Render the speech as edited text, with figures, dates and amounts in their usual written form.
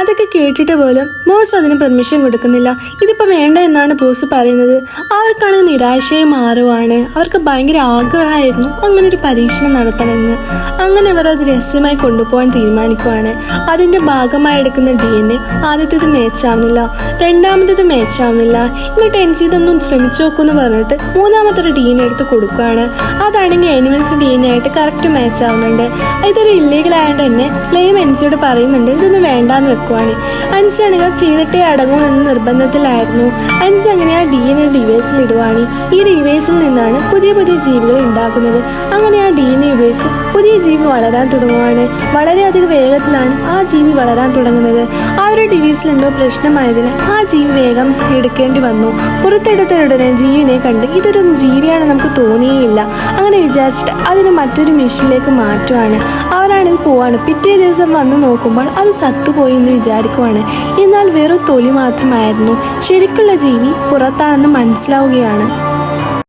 അതൊക്കെ കേട്ടിട്ട് പോലും ബോസ് അതിന് പെർമിഷൻ കൊടുക്കുന്നില്ല. ഇതിപ്പോൾ വേണ്ട എന്നാണ് ബോസ് പറയുന്നത്. അവർക്കാണ് നിരാശയായി മാറുവാണ്. അവർക്ക് ഭയങ്കര ആഗ്രഹമായിരുന്നു അങ്ങനെ ഒരു പരീക്ഷണം നടത്തണമെന്ന്. അങ്ങനെ അവർ അത് രഹസ്യമായി കൊണ്ടുപോകാൻ തീരുമാനിക്കുവാണ്. അതിൻ്റെ ഭാഗമായി എടുക്കുന്ന DNA ആദ്യത്തേത് മാച്ചാവുന്നില്ല, രണ്ടാമത്തേത് മാച്ചാവുന്നില്ല. എന്നിട്ട് എൻസി ഇതൊന്നും ശ്രമിച്ചു നോക്കുമെന്ന് പറഞ്ഞിട്ട് മൂന്നാമത്തെ DNA എടുത്ത് കൊടുക്കുകയാണ്. അതാണെങ്കിൽ എനിമൽസ് DNA ആയിട്ട് കറക്റ്റ് മാച്ച് ആവുന്നുണ്ട്. ഇതൊരു ഇല്ലീഗൽ ആയതുകൊണ്ട് തന്നെ ക്ലെയിം എൻസിയോട് പറയുന്നുണ്ട് ഇതൊന്നും വേണ്ടാന്ന് വെക്കുവാന്. അൻസി ആണെങ്കിൽ ചെയ്തിട്ടേ അടങ്ങുമെന്ന് നിർബന്ധത്തിലായിരുന്നു. അൻസി അങ്ങനെ ആ DNA ഡിവൈസിൽ ഇടുവാണ്. ഈ ഡിവൈസിൽ നിന്നാണ് പുതിയ പുതിയ ജീവികൾ ഉണ്ടാക്കുന്നത്. അങ്ങനെ ആ DNA ഉപയോഗിച്ച് പുതിയ ജീവി വളരാൻ തുടങ്ങുവാണ്. വളരെയധികം വേഗത്തിലാണ് ആ ജീവി വളരാൻ തുടങ്ങുന്നത്. ആ ഒരു ഡിവൈസിൽ എന്തോ പ്രശ്നമായതിന് ആ ജീവി വേഗം എടുക്കേണ്ടി വന്നു. പുറത്തെടുത്ത ഉടനെ ജീവിനെ കണ്ട് ഇതൊരു ജീവിയാണ് നമുക്ക് തോന്നിയേയില്ല. അങ്ങനെ വിചാരിച്ചിട്ട് അതിന് മറ്റൊരു മെഷീനിലേക്ക് മാറ്റുവാണ്. അവരാണെങ്കിൽ പോവാണ്. പിറ്റേ ദിവസം വന്ന് നോക്കുമ്പോൾ അത് ചത്തുപോയി എന്ന് വിചാരിക്കുവാണ്. എന്നാൽ വെറും തൊലി മാത്രമായിരുന്നു. ശരിക്കുള്ള ജീവി പുറത്താണെന്ന് മനസ്സിലാവുകയാണ്.